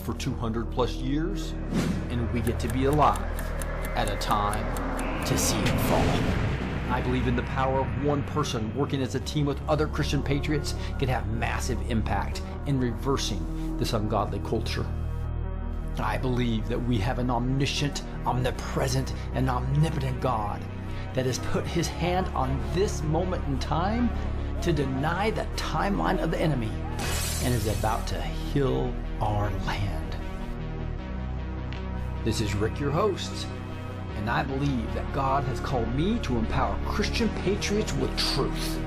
for 200 plus years, and we get to be alive at a time to see it fall. I believe in the power of one person working as a team with other Christian patriots can have massive impact in reversing this ungodly culture. I believe that we have an omniscient, omnipresent, and omnipotent God that has put his hand on this moment in time to deny the timeline of the enemy and is about to heal our land. This is Rick, your host, and I believe that God has called me to empower Christian patriots with truth.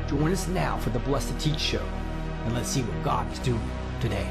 Join us now for the Blessed to Teach show, and let's see what God is doing today.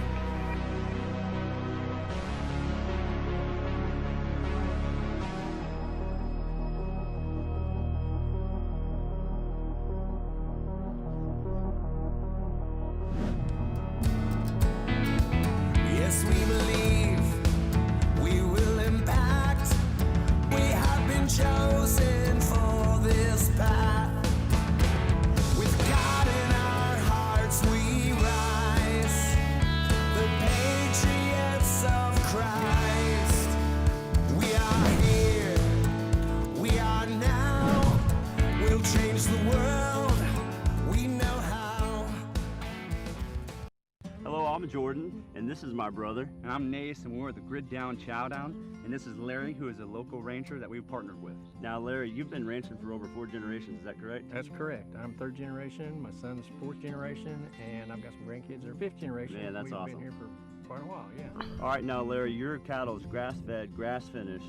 Jordan, and this is my brother. And I'm Nace, and we're at the Grid Down Chow Down, and this is Larry, who is a local rancher that we've partnered with. Now, Larry, you've been ranching for over 4 generations, is that correct? That's correct. I'm 3rd generation, my son's 4th generation, and I've got some grandkids that are 5th generation. Man, that's awesome. We've been here for quite a while, yeah. All right, now, Larry, your cattle is grass-fed, grass-finished,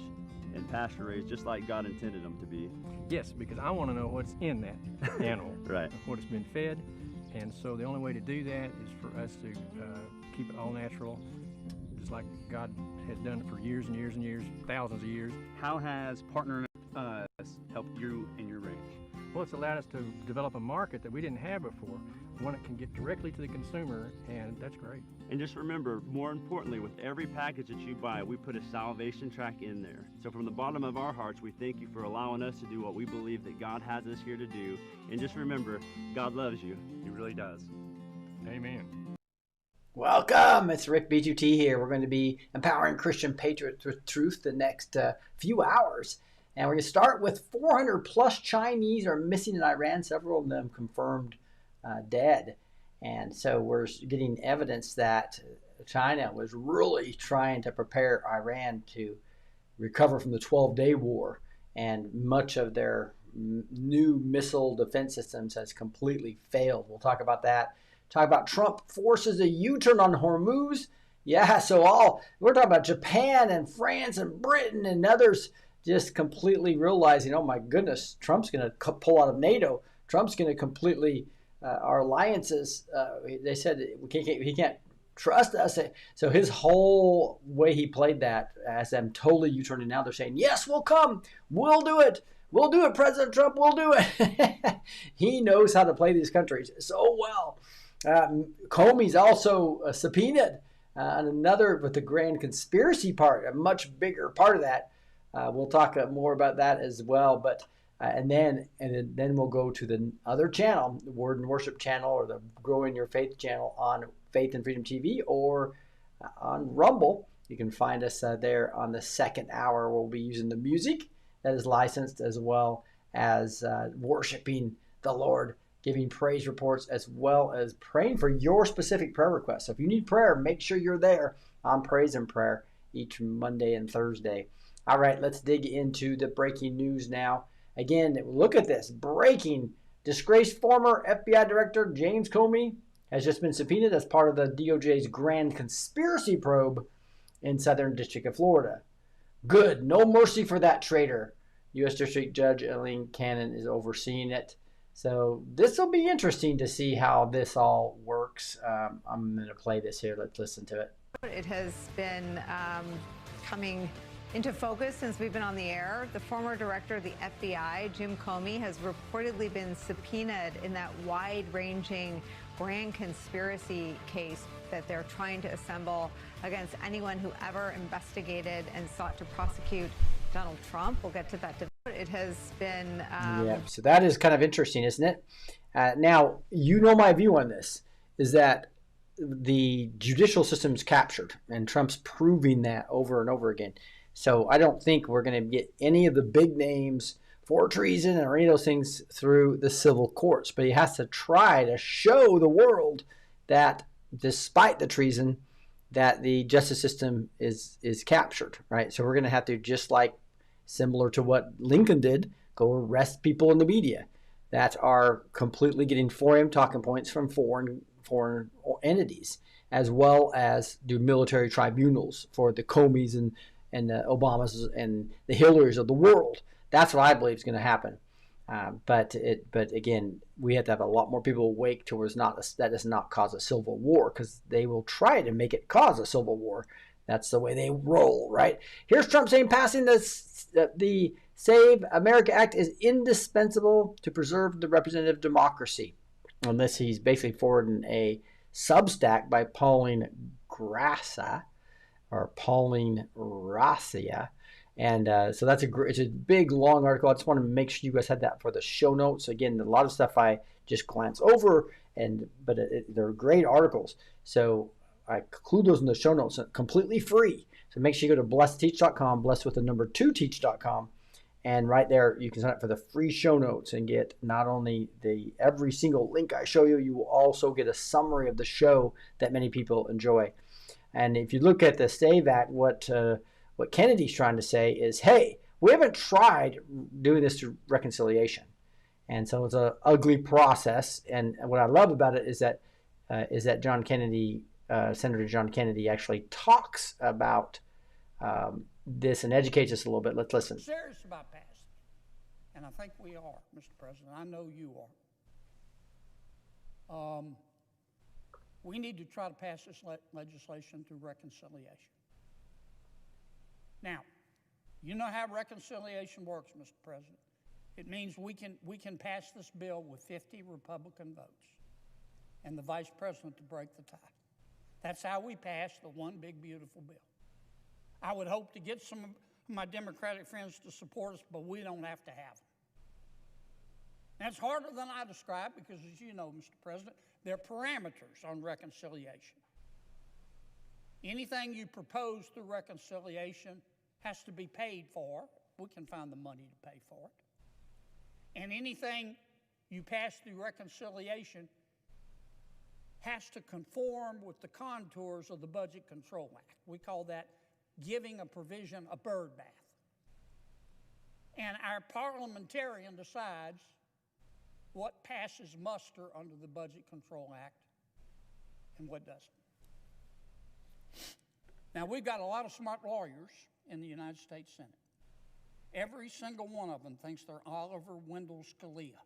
and pasture-raised, just like God intended them to be. Yes, because I want to know what's in that animal, right? What it's been fed, and so the only way to do that is for us to keep it all natural, just like God has done it for years and years and years, thousands of years. How has partnering us helped you in your ranch? Well, it's allowed us to develop a market that we didn't have before, one that can get directly to the consumer, and that's great. And just remember, more importantly, with every package that you buy, we put a salvation track in there. So from the bottom of our hearts, we thank you for allowing us to do what we believe that God has us here to do. And just remember, God loves you. He really does. Amen. Welcome, it's Rick B2T here. We're going to be empowering Christian patriots with truth the next few hours. And we're going to start with 400 plus Chinese are missing in Iran, several of them confirmed dead. And so we're getting evidence that China was really trying to prepare Iran to recover from the 12-day war. And much of their new missile defense systems has completely failed. We'll talk about that. Talk about Trump forces a U-turn on Hormuz. Yeah, so we're talking about Japan and France and Britain and others just completely realizing, oh my goodness, Trump's going to pull out of NATO. Trump's going to completely, our alliances, they said he can't trust us. So his whole way he played that has them totally U-turning. Now they're saying, yes, we'll come. We'll do it. We'll do it, President Trump. We'll do it. He knows how to play these countries so well. Comey's also subpoenaed, and another with the grand conspiracy part, a much bigger part of that. We'll talk more about that as well. But and then we'll go to the other channel, the Word and Worship channel, or the Growing Your Faith channel on Faith and Freedom TV, or on Rumble. You can find us there on the 2nd hour. We'll be using the music that is licensed, as well as worshiping the Lord, giving praise reports, as well as praying for your specific prayer requests. So if you need prayer, make sure you're there on Praise and Prayer each Monday and Thursday. All right, let's dig into the breaking news now. Again, look at this. Breaking. Disgraced former FBI Director James Comey has just been subpoenaed as part of the DOJ's grand conspiracy probe in Southern District of Florida. Good. No mercy for that traitor. U.S. District Judge Eileen Cannon is overseeing it. So this will be interesting to see how this all works. I'm going to play this here. Let's listen to it. It has been coming into focus since we've been on the air. The former director of the FBI, Jim Comey, has reportedly been subpoenaed in that wide-ranging grand conspiracy case that they're trying to assemble against anyone who ever investigated and sought to prosecute Donald Trump. We'll get to that. It has been... Yeah, so that is kind of interesting, isn't it? Now, you know my view on this, is that the judicial system's captured, and Trump's proving that over and over again. So I don't think we're going to get any of the big names for treason or any of those things through the civil courts. But he has to try to show the world that despite the treason, that the justice system is captured, right? So we're going to have to, just like similar to what Lincoln did, go arrest people in the media that are completely getting for him talking points from foreign entities, as well as do military tribunals for the Comeys and the Obamas and the Hillarys of the world. That's what I believe is going to happen. But again, we have to have a lot more people awake towards that does not cause a civil war, because they will try to make it cause a civil war. That's the way they roll, right? Here's Trump saying passing the Save America Act is indispensable to preserve the representative democracy. On this, he's basically forwarding a Substack by Pauline Gracia. And so it's a big, long article. I just want to make sure you guys had that for the show notes. Again, a lot of stuff I just glance over, but they're great articles. So I include those in the show notes, completely free. So make sure you go to blessedteach.com, blessed with the number 2teach.com. And right there, you can sign up for the free show notes and get not only every single link I show you, you will also get a summary of the show that many people enjoy. And if you look at the Save Act, what Kennedy's trying to say is, hey, we haven't tried doing this through reconciliation. And so it's an ugly process. And what I love about it is that John Kennedy, Senator John Kennedy, actually talks about this and educates us a little bit. Let's listen. I'm serious about passing, and I think we are, Mr. President. I know you are. We need to try to pass this legislation through reconciliation. Now, you know how reconciliation works, Mr. President. It means we can pass this bill with 50 Republican votes and the Vice President to break the tie. That's how we pass the one big, beautiful bill. I would hope to get some of my Democratic friends to support us, but we don't have to have them. That's harder than I described because, as you know, Mr. President, there are parameters on reconciliation. Anything you propose through reconciliation has to be paid for. We can find the money to pay for it. And anything you pass through reconciliation has to conform with the contours of the Budget Control Act. We call that giving a provision a bird bath. And our parliamentarian decides what passes muster under the Budget Control Act and what doesn't. Now, we've got a lot of smart lawyers in the United States Senate. Every single one of them thinks they're Oliver Wendell Scalia.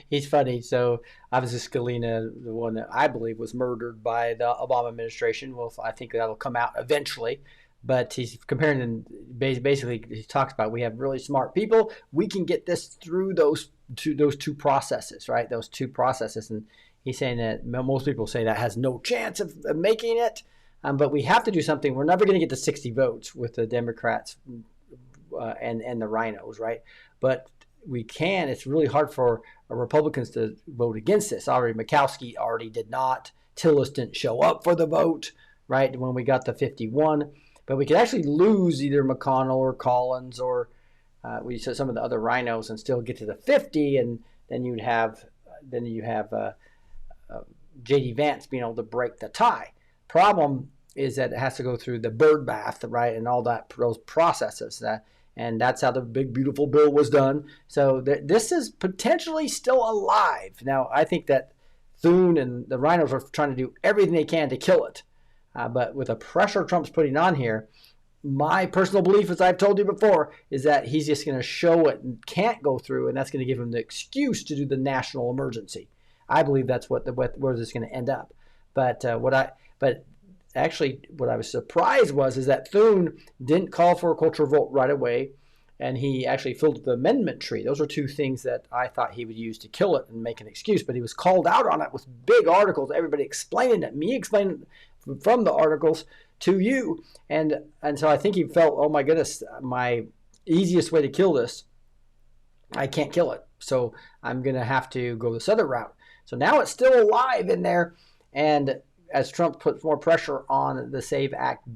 He's funny. So obviously Scalia, the one that I believe was murdered by the Obama administration. Well, I think that'll come out eventually. But he's comparing them. Basically, he talks about we have really smart people. We can get this through those two processes, right? Those two processes. And he's saying that most people say that has no chance of making it. But we have to do something. We're never going to get to 60 votes with the Democrats and the rhinos, right? But we can. It's really hard for Republicans to vote against this. Already, Murkowski already did not. Tillis didn't show up for the vote, right, when we got the 51. But we could actually lose either McConnell or Collins or we said some of the other rhinos and still get to the 50, and then you have J.D. Vance being able to break the tie. Problem is that it has to go through the bird bath, right, and all those processes. And that's how the big, beautiful bill was done. So this is potentially still alive. Now, I think that Thune and the rhinos are trying to do everything they can to kill it. But with the pressure Trump's putting on here, my personal belief, as I've told you before, is that he's just going to show it and can't go through, and that's going to give him the excuse to do the national emergency. I believe that's where this is going to end up. But what I was surprised is that Thune didn't call for a cultural vote right away, and he actually filled the amendment tree. Those are two things that I thought he would use to kill it and make an excuse. But he was called out on it with big articles, everybody explaining it, me explaining from the articles to you. And so I think he felt, oh my goodness, my easiest way to kill this, I can't kill it. So I'm going to have to go this other route. So now it's still alive in there. And as Trump puts more pressure on the SAVE Act,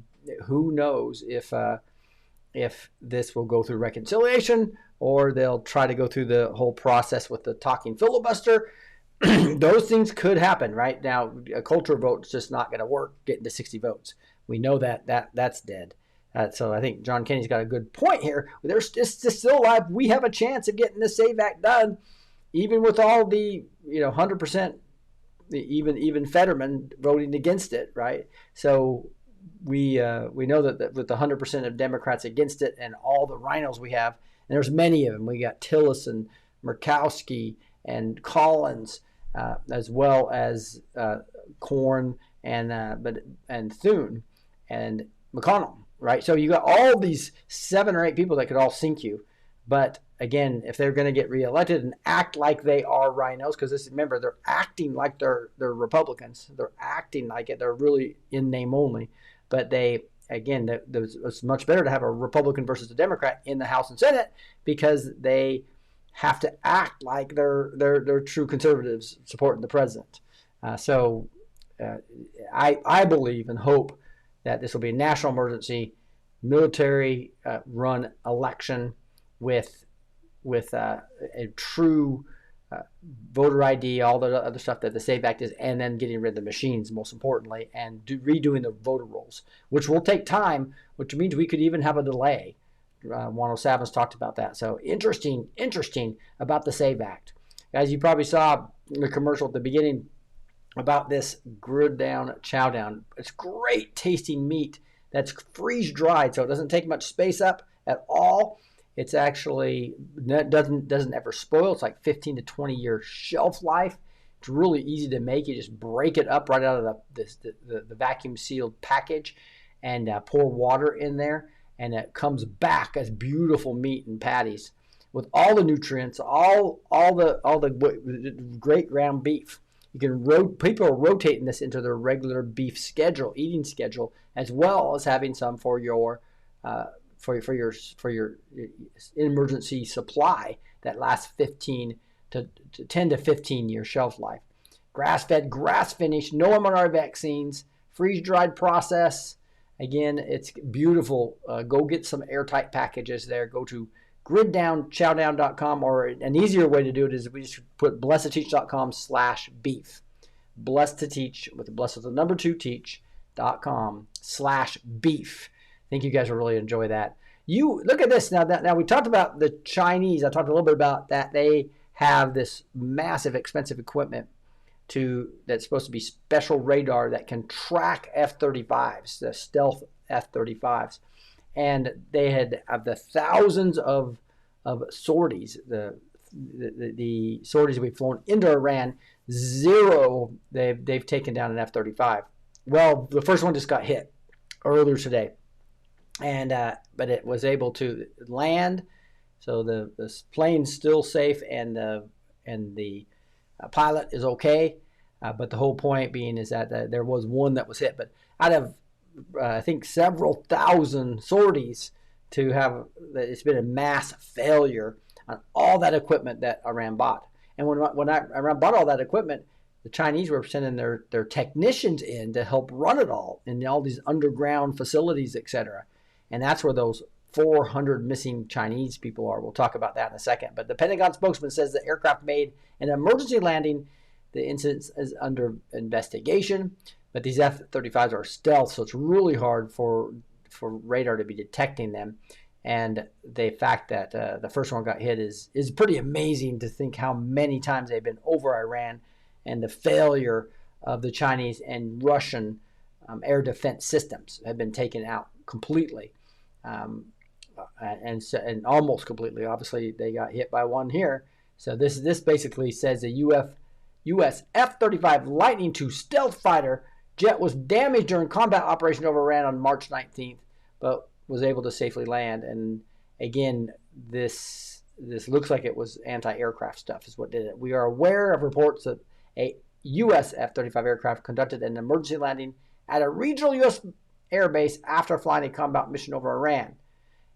who knows if this will go through reconciliation or they'll try to go through the whole process with the talking filibuster. Those things could happen. Right now, a culture vote is just not going to work getting to 60 votes. We know that's dead. So I think John Kenny's got a good point here. They're still alive. We have a chance of getting the SAVE Act done, even with all the 100%, even Fetterman voting against it, right? So we know that with the 100% of Democrats against it and all the rhinos we have, and there's many of them. We got Tillerson, Murkowski, and Collins, as well as Corn and Thune and McConnell, right? So you got all these 7 or 8 people that could all sink you. But again, if they're going to get reelected and act like they are rhinos, because remember, they're acting like they're Republicans. They're acting like it. They're really in name only. But it's much better to have a Republican versus a Democrat in the House and Senate, because they have to act like they're true conservatives supporting the president. I believe and hope that this will be a national emergency, military run election with a true voter ID, all the other stuff that the SAVE Act is, and then getting rid of the machines, most importantly, and redoing the voter rolls, which will take time, which means we could even have a delay. Juan O'Savins talked about that. So interesting about the SAVE Act. Guys, you probably saw the commercial at the beginning about this grid down, chow down. It's great tasting meat that's freeze dried, so it doesn't take much space up at all. It's actually doesn't ever spoil. It's like 15 to 20 year shelf life. It's really easy to make. You just break it up right out of the vacuum sealed package and pour water in there, and it comes back as beautiful meat and patties with all the nutrients, all the great ground beef. You can people are rotating this into their regular beef eating schedule, as well as having some for your for your emergency supply that lasts 10 to 15 year shelf life. Grass-fed, grass-finished, no mRNA vaccines, freeze-dried process. Again, it's beautiful. Go get some airtight packages there. Go to griddownchowdown.com, or an easier way to do it is we just put blessed2teach.com/beef. Blessed to teach with the blessed with the number 2 teach.com/beef. I think you guys will really enjoy that. You look at this now. Now we talked about the Chinese. I talked a little bit about that. They have this massive, expensive equipment that's supposed to be special radar that can track F-35s, the stealth F-35s, and they had of the thousands of sorties, the sorties we've flown into Iran, 0 they've taken down an F-35. Well, the first one just got hit earlier today. And but it was able to land, so the plane's still safe, and the pilot is okay. But the whole point being is that there was one that was hit. But out of I think several thousand sorties, it's been a mass failure on all that equipment that Iran bought. And when Iran bought all that equipment, the Chinese were sending their technicians in to help run it all in all these underground facilities, etc. And that's where those 400 missing Chinese people are. We'll talk about that in a second. But the Pentagon spokesman says the aircraft made an emergency landing. The incident is under investigation. But these F-35s are stealth, so it's really hard for radar to be detecting them. And the fact that the first one got hit is pretty amazing to think how many times they've been over Iran, and the failure of the Chinese and Russian air defense systems have been taken out completely, and almost completely. Obviously, they got hit by one here. So this basically says the U.S. F-35 Lightning II stealth fighter jet was damaged during combat operation over Iran on March 19th, but was able to safely land. And again, this looks like it was anti-aircraft stuff is what did it. We are aware of reports that a U.S. F-35 aircraft conducted an emergency landing at a regional U.S. airbase after flying a combat mission over Iran.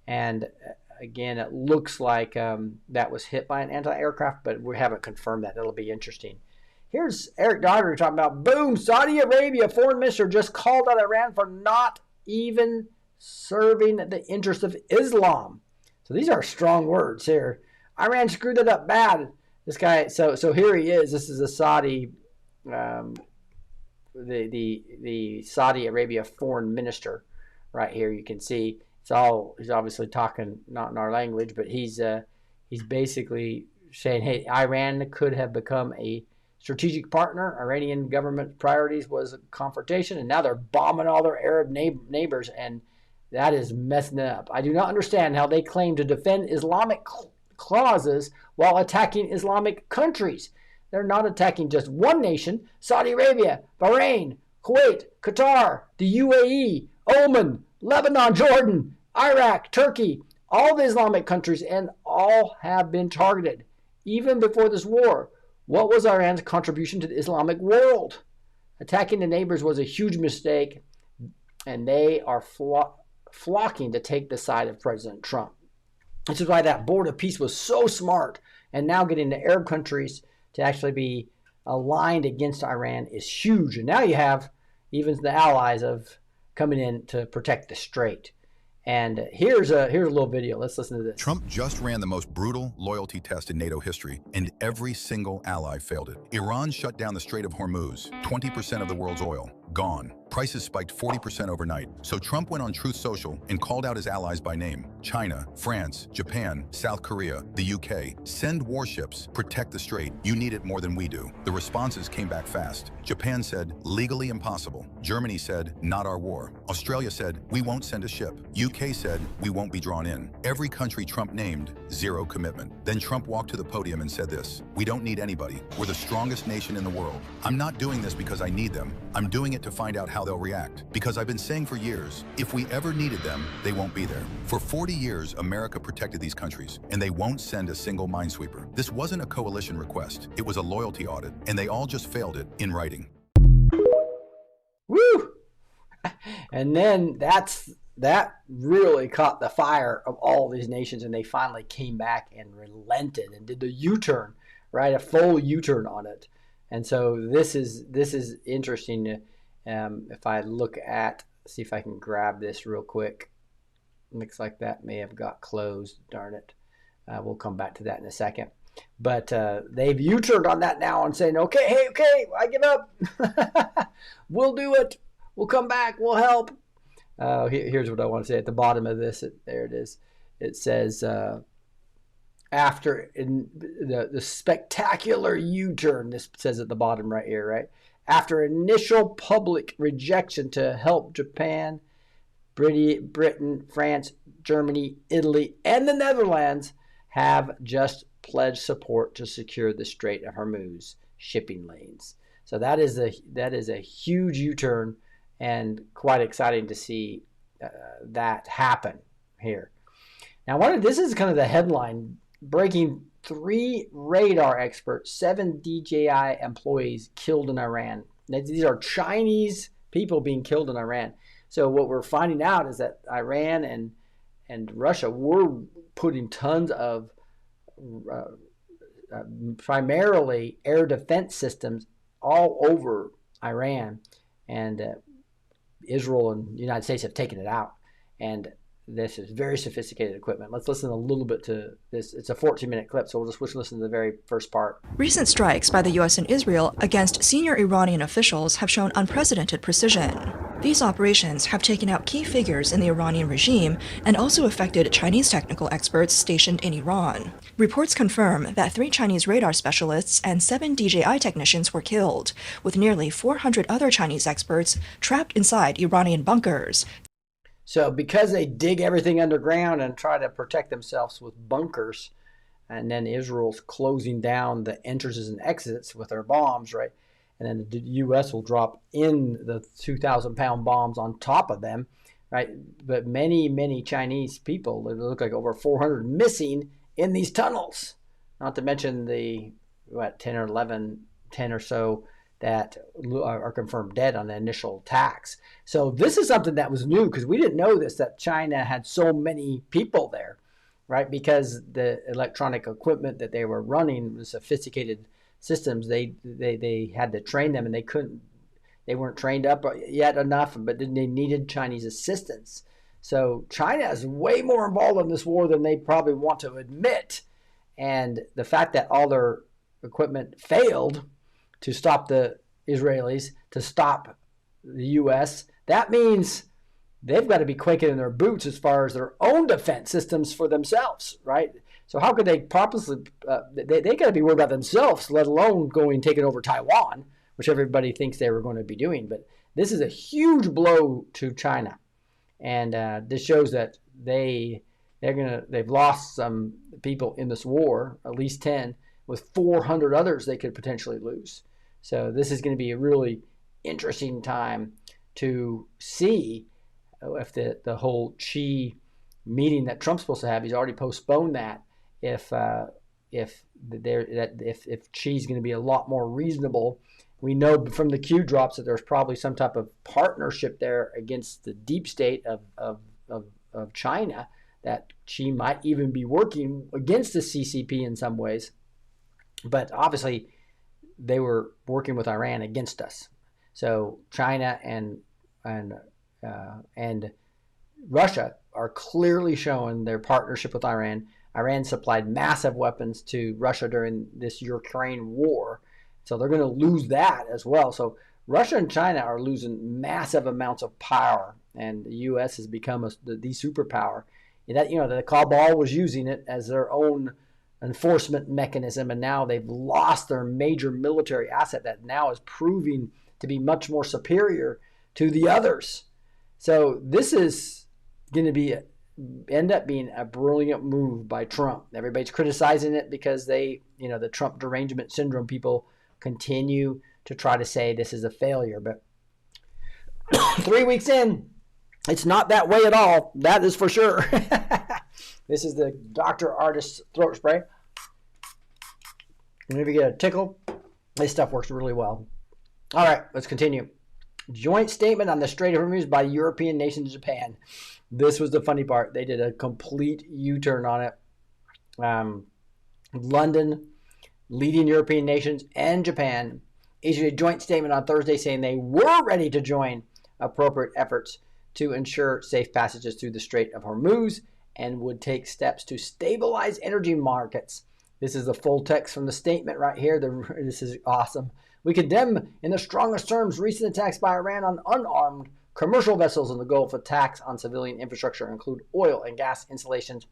And again, it looks like that was hit by an anti-aircraft, but we haven't confirmed that. It'll be interesting. Here's Eric Doherty talking about, boom, Saudi Arabia foreign minister just called out Iran for not even serving the interest of Islam. So these are strong words here. Iran screwed it up bad. This guy, so here he is. This is a Saudi, the Saudi Arabia foreign minister, right here. You can see he's obviously talking not in our language, but he's basically saying, hey, Iran could have become a strategic partner. Iranian government priorities was confrontation, and now they're bombing all their Arab neighbors, and that is messing it up. I do not understand how they claim to defend Islamic clauses while attacking Islamic countries. They're not attacking just one nation. Saudi Arabia, Bahrain, Kuwait, Qatar, the UAE, Oman, Lebanon, Jordan, Iraq, Turkey, all the Islamic countries, and all have been targeted. Even before this war, what was Iran's contribution to the Islamic world? Attacking the neighbors was a huge mistake, and they are flocking to take the side of President Trump. This is why that board of peace was so smart, and now getting the Arab countries to actually be aligned against Iran is huge. And now you have even the allies of coming in to protect the strait. And here's a little video. Let's listen to this. Trump just ran the most brutal loyalty test in NATO history, and every single ally failed it. Iran shut down the Strait of Hormuz, 20% of the world's oil, gone. Prices spiked 40% overnight. So Trump went on Truth Social and called out his allies by name. China, France, Japan, South Korea, the UK. Send warships, protect the strait. You need it more than we do. The responses came back fast. Japan said, legally impossible. Germany said, not our war. Australia said, we won't send a ship. UK said, we won't be drawn in. Every country Trump named, zero commitment. Then Trump walked to the podium and said this, we don't need anybody. We're the strongest nation in the world. I'm not doing this because I need them. I'm doing it to find out how they'll react. Because I've been saying for years, if we ever needed them, they won't be there. For 40 years, America protected these countries, and they won't send a single minesweeper. This wasn't a coalition request. It was a loyalty audit, and they all just failed it in writing. Woo! And then that really caught the fire of all these nations, and they finally came back and relented and did the U-turn, right? A full U-turn on it. And so this is interesting. If I look at, see if I can grab this real quick. Looks like that may have got closed. Darn it. We'll come back to that in a second. But they've U-turned on that now and saying, okay, I give up. We'll do it. We'll come back. We'll help. Here's what I want to say at the bottom of this. There it is. It says, after the spectacular U-turn, this says at the bottom right here, right? After initial public rejection to help Japan, Britain, France, Germany, Italy, and the Netherlands have just pledged support to secure the Strait of Hormuz shipping lanes. So that is a huge U-turn, and quite exciting to see that happen here. Now, this is kind of the headline: breaking 3 radar experts, 7 DJI employees killed in Iran. These are Chinese people being killed in Iran. So what we're finding out is that Iran and Russia were putting tons of primarily air defense systems all over Iran, and Israel and the United States have taken it out. And this is very sophisticated equipment. Let's listen a little bit to this. It's a 14-minute clip, so we'll just listen to the very first part. Recent strikes by the U.S. and Israel against senior Iranian officials have shown unprecedented precision. These operations have taken out key figures in the Iranian regime and also affected Chinese technical experts stationed in Iran. Reports confirm that 3 Chinese radar specialists and 7 DJI technicians were killed, with nearly 400 other Chinese experts trapped inside Iranian bunkers. So because they dig everything underground and try to protect themselves with bunkers, and then Israel's closing down the entrances and exits with their bombs, right? And then the U.S. will drop in the 2,000-pound bombs on top of them, right? But many Chinese people, it look like over 400 missing in these tunnels. Not to mention the 10 or so that are confirmed dead on the initial attacks. So this is something that was new, because we didn't know this, that China had so many people there, right? Because the electronic equipment that they were running was sophisticated systems. They had to train them, and they weren't trained up yet enough, but they needed Chinese assistance. So China is way more involved in this war than they probably want to admit. And the fact that all their equipment failed to stop the Israelis, to stop the U.S., that means they've got to be quaking in their boots as far as their own defense systems for themselves, right? So how could they purposely, they got to be worried about themselves, let alone taking over Taiwan, which everybody thinks they were going to be doing. But this is a huge blow to China. And this shows that they've lost some people in this war, at least 10, with 400 others they could potentially lose. So this is going to be a really interesting time to see if the whole Xi meeting that Trump's supposed to have, he's already postponed that. If Xi's going to be a lot more reasonable. We know from the Q drops that there's probably some type of partnership there against the deep state of China, that Xi might even be working against the CCP in some ways. But obviously, they were working with Iran against us. So China and Russia are clearly showing their partnership with Iran. Iran supplied massive weapons to Russia during this Ukraine war. So they're going to lose that as well. So Russia and China are losing massive amounts of power, and the U.S. has become the superpower. And that, the cabal was using it as their own enforcement mechanism, and now they've lost their major military asset that now is proving to be much more superior to the others. So this is going to end up being a brilliant move by Trump. Everybody's criticizing it because the Trump derangement syndrome people continue to try to say this is a failure. But 3 weeks in, it's not that way at all. That is for sure. This is the Dr. Ardis throat spray. And if you get a tickle, this stuff works really well. All right, let's continue. Joint statement on the Strait of Hormuz by European nations and Japan. This was the funny part. They did a complete U-turn on it. London, leading European nations, and Japan issued a joint statement on Thursday saying they were ready to join appropriate efforts to ensure safe passages through the Strait of Hormuz and would take steps to stabilize energy markets. This is the full text from the statement right here. This is awesome. We condemn in the strongest terms recent attacks by Iran on unarmed commercial vessels in the Gulf. Attacks on civilian infrastructure include oil and gas installations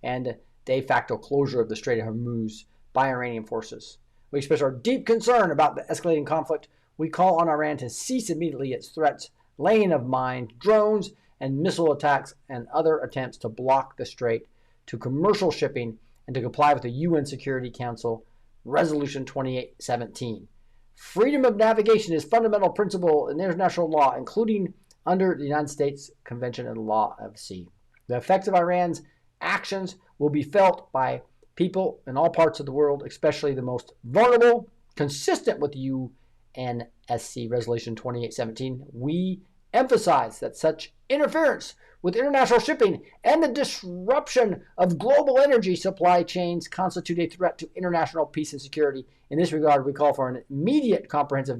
and de facto closure of the Strait of Hormuz by Iranian forces. We express our deep concern about the escalating conflict. We call on Iran to cease immediately its threats, laying of mines, drones, and missile attacks, and other attempts to block the strait to commercial shipping and to comply with the UN Security Council Resolution 2817. Freedom of navigation is a fundamental principle in international law, including under the United States Convention on the Law of the Sea. The effects of Iran's actions will be felt by people in all parts of the world, especially the most vulnerable, consistent with UNSC Resolution 2817. We emphasize that such interference with international shipping and the disruption of global energy supply chains constitute a threat to international peace and security. In this regard, we call for an immediate comprehensive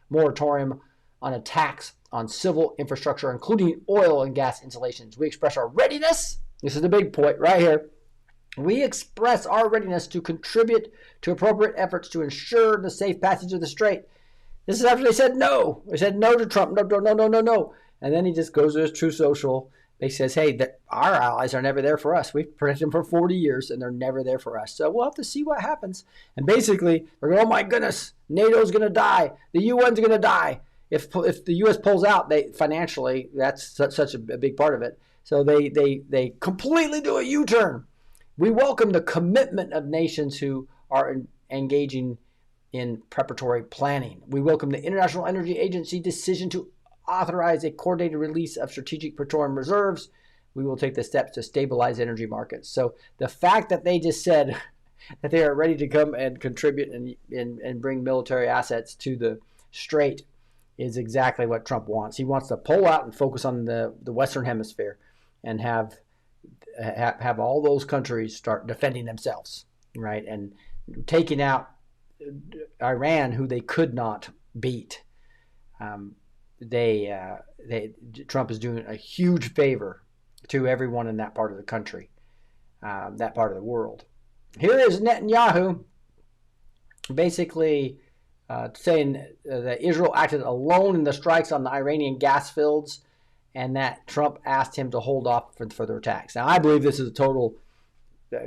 moratorium on attacks on civil infrastructure, including oil and gas installations. We express our readiness. This is the big point right here. We express our readiness to contribute to appropriate efforts to ensure the safe passage of the strait. This is after they said no. They said no to Trump. No. And then he just goes to his True Social. He says, hey, our allies are never there for us. We've protected them for 40 years, and they're never there for us. So we'll have to see what happens. And basically, they're going, oh, my goodness, NATO's going to die. The UN's going to die. If the U.S. pulls out, financially, that's such a big part of it. So they completely do a U-turn. We welcome the commitment of nations who are engaging in preparatory planning. We welcome the International Energy Agency decision to authorize a coordinated release of strategic petroleum reserves. We will take the steps to stabilize energy markets. So the fact that they just said that they are ready to come and contribute and bring military assets to the strait is exactly what Trump wants. He wants to pull out and focus on the Western Hemisphere and have all those countries start defending themselves, right? And taking out Iran, who they could not beat. Trump is doing a huge favor to everyone in that part of the country, that part of the world. Here is Netanyahu basically saying that Israel acted alone in the strikes on the Iranian gas fields, and that Trump asked him to hold off for further attacks. Now, I believe this is a total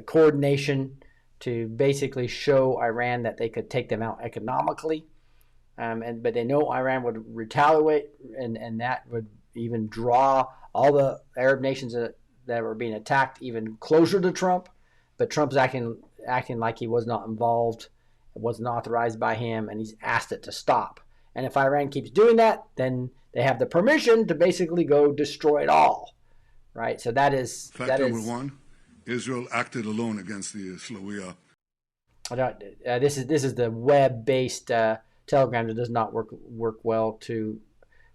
coordination to basically show Iran that they could take them out economically. But they know Iran would retaliate, and that would even draw all the Arab nations that were being attacked even closer to Trump. But Trump's acting like he was not involved, it wasn't authorized by him, and he's asked it to stop. And if Iran keeps doing that, then they have the permission to basically go destroy it all, right? So that is fact number one. Israel acted alone against the Slawiya. This is the web-based Telegram that does not work well to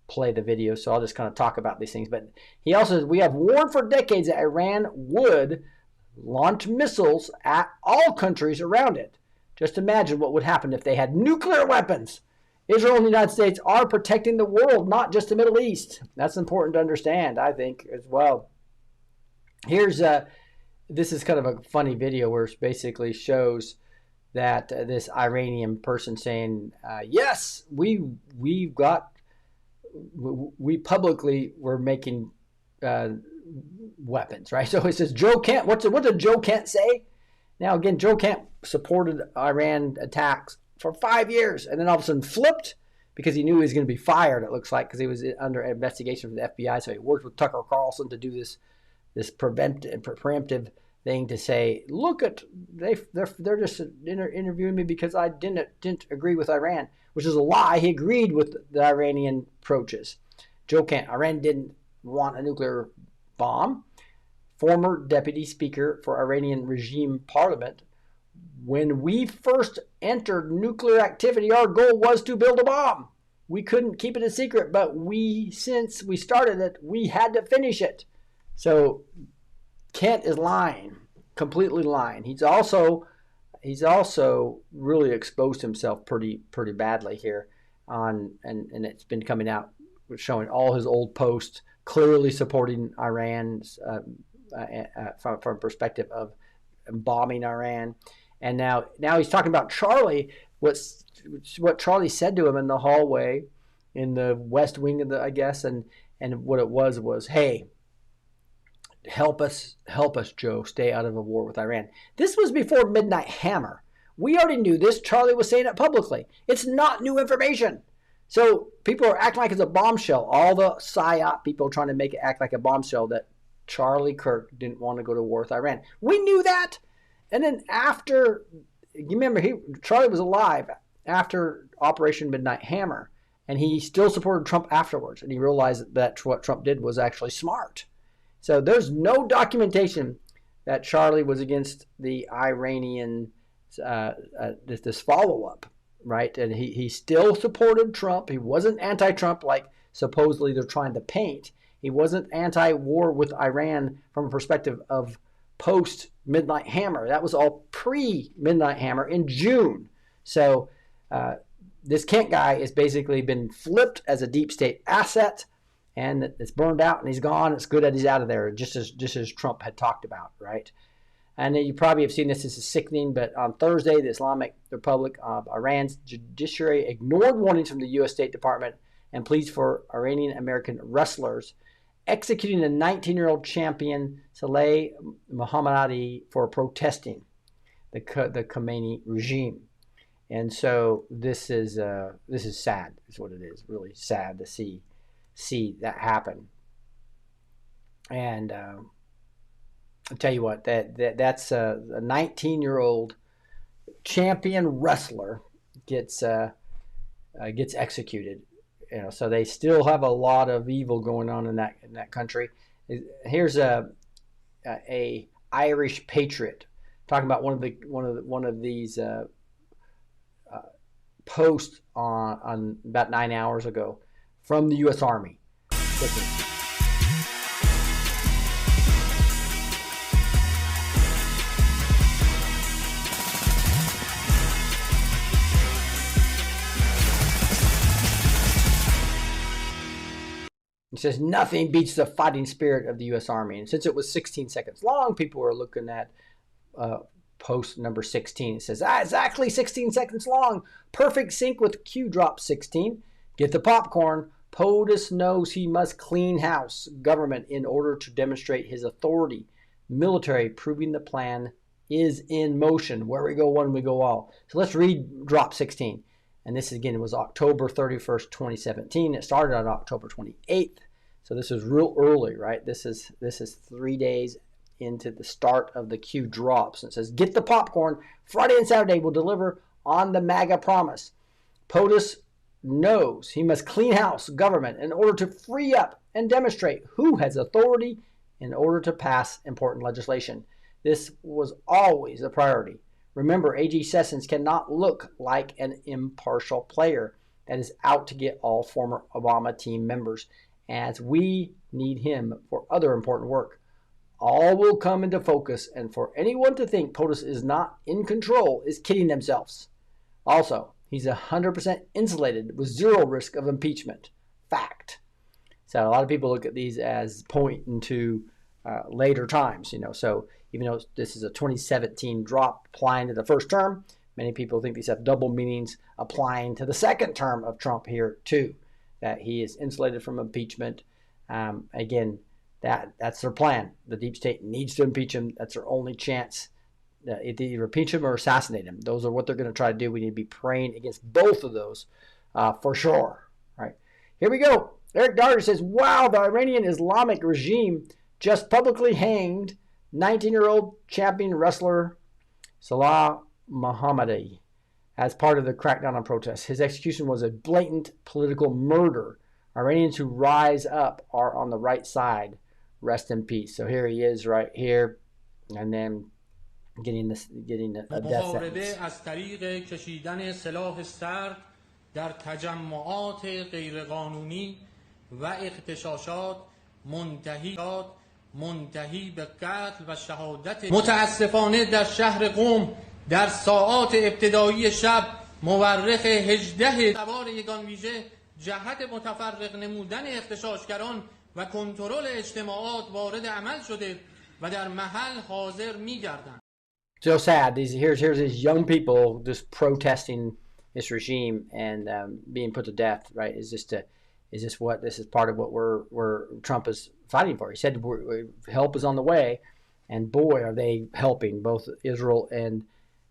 play the video, so I'll just kind of talk about these things. But he also says, we have warned for decades that Iran would launch missiles at all countries around it. Just imagine what would happen if they had nuclear weapons. Israel and the United States are protecting the world, not just the Middle East. That's important to understand, I think, as well. This is kind of a funny video where it basically shows that this Iranian person saying, yes, we publicly were making weapons, right? So it says Joe Kent. What did Joe Kent say? Now again, Joe Kent supported Iran attacks for 5 years, and then all of a sudden flipped because he knew he was going to be fired. It looks like because he was under investigation from the FBI. So he worked with Tucker Carlson to do this preemptive thing to say, look at they're just interviewing me because I didn't agree with Iran, which is a lie. He agreed with the Iranian approaches. Joe Kent, Iran didn't want a nuclear bomb. Former deputy speaker for Iranian regime parliament. When we first entered nuclear activity, our goal was to build a bomb. We couldn't keep it a secret, but since we started it, we had to finish it. So Kent is lying, completely lying. He's also really exposed himself pretty badly here and it's been coming out showing all his old posts clearly supporting Iran's from a perspective of bombing Iran. And now he's talking about Charlie, what Charlie said to him in the hallway in the West Wing of the, I guess, and what it was, hey, help us, Joe, stay out of a war with Iran. This was before Midnight Hammer. We already knew this. Charlie was saying it publicly. It's not new information. So people are acting like it's a bombshell. All the PSYOP people trying to make it act like a bombshell that Charlie Kirk didn't want to go to war with Iran. We knew that. And then after, you remember, Charlie was alive after Operation Midnight Hammer, and he still supported Trump afterwards, and he realized that what Trump did was actually smart. So there's no documentation that Charlie was against the Iranian, this follow-up, right? And he still supported Trump. He wasn't anti-Trump like supposedly they're trying to paint. He wasn't anti-war with Iran from a perspective of post-Midnight Hammer. That was all pre-Midnight Hammer in June. So this Kent guy has basically been flipped as a deep state asset, and it's burned out and he's gone. It's good that he's out of there, just as Trump had talked about, right? And you probably have seen this. This is sickening, but on Thursday, the Islamic Republic of Iran's judiciary ignored warnings from the U.S. State Department and pleas for Iranian-American wrestlers executing a 19-year-old champion, Saleh Mohammadi, for protesting the Khomeini regime. And so this is sad, is what it is. Really sad to see that happen. And I'll tell you what, that's a 19-year-old champion wrestler gets executed. You know, so they still have a lot of evil going on in that country. Here's a Irish patriot talking about one of these posts on about 9 hours ago from the U.S. Army. Listen. It says nothing beats the fighting spirit of the U.S. Army. And since it was 16 seconds long, people were looking at post number 16. It says, exactly 16 seconds long. Perfect sync with Q drop 16. Get the popcorn. POTUS knows he must clean house government in order to demonstrate his authority. Military proving the plan is in motion. Where we go one, we go all. So let's read drop 16. And this again was October 31st, 2017. It started on October 28th. So this is real early, right? This is 3 days into the start of the Q drops. And it says, get the popcorn. Friday and Saturday will deliver on the MAGA promise. POTUS knows he must clean house government in order to free up and demonstrate who has authority in order to pass important legislation. This was always a priority. Remember, AG Sessions cannot look like an impartial player that is out to get all former Obama team members, as we need him for other important work. All will come into focus, and for anyone to think POTUS is not in control is kidding themselves. Also, he's 100% insulated with zero risk of impeachment. Fact. So a lot of people look at these as pointing to later times, So even though this is a 2017 drop applying to the first term, many people think these have double meanings applying to the second term of Trump here too, that he is insulated from impeachment. Again, that's their plan. The deep state needs to impeach him. That's their only chance. Either impeach him or assassinate him. Those are what they're going to try to do. We need to be praying against both of those for sure. Right. Here we go. Eric Darter says, wow, the Iranian Islamic regime just publicly hanged 19-year-old champion wrestler Salah Mohammadi as part of the crackdown on protests. His execution was a blatant political murder. Iranians who rise up are on the right side. Rest in peace. So here he is right here, and then getting a death sentence. از طریق کشیدن سلاح سرد در تجمعات غیرقانونی و اغتشاشات منتهی به قتل و شهادت متاسفانه در شهر قم در ساعات ابتدایی شب مورخ 18 سوار یگان ویژه جهت متفرق نمودن اغتشاشگران و کنترل اجتماعات وارد عمل شده و در محل حاضر می‌گردند. So sad. Here's these young people just protesting this regime and being put to death. Right? Is this part of what we're Trump is fighting for? He said help is on the way, and boy, are they helping both Israel and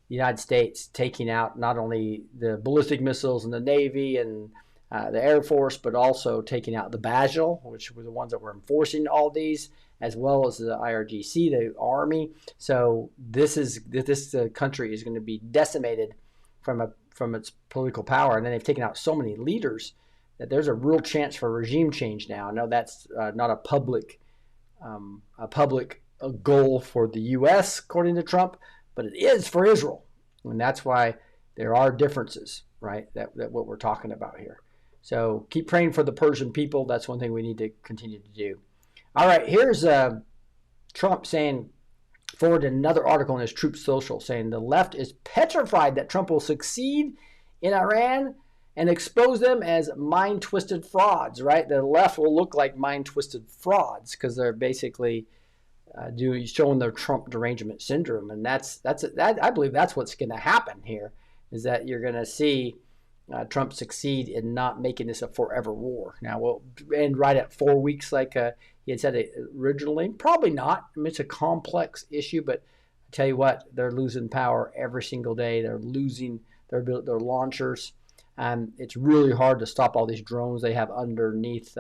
the United States, taking out not only the ballistic missiles and the Navy and the Air Force, but also taking out the Bajal, which were the ones that were enforcing all these, as well as the IRGC, the Army. So this country is going to be decimated from its political power, and then they've taken out so many leaders that there's a real chance for regime change now. I know that's not a public goal for the U.S. according to Trump, but it is for Israel, and that's why there are differences, right? That what we're talking about here. So keep praying for the Persian people. That's one thing we need to continue to do. All right, here's Trump forward another article in his Truth Social saying the left is petrified that Trump will succeed in Iran and expose them as mind-twisted frauds, right? The left will look like mind-twisted frauds because they're basically showing their Trump derangement syndrome. And I believe that's what's going to happen here, is that you're going to see Trump succeed in not making this a forever war. Now, we'll end right at 4 weeks like he had said originally. Probably not. I mean, it's a complex issue, but I tell you what, they're losing power every single day. They're losing their launchers. It's really hard to stop all these drones they have underneath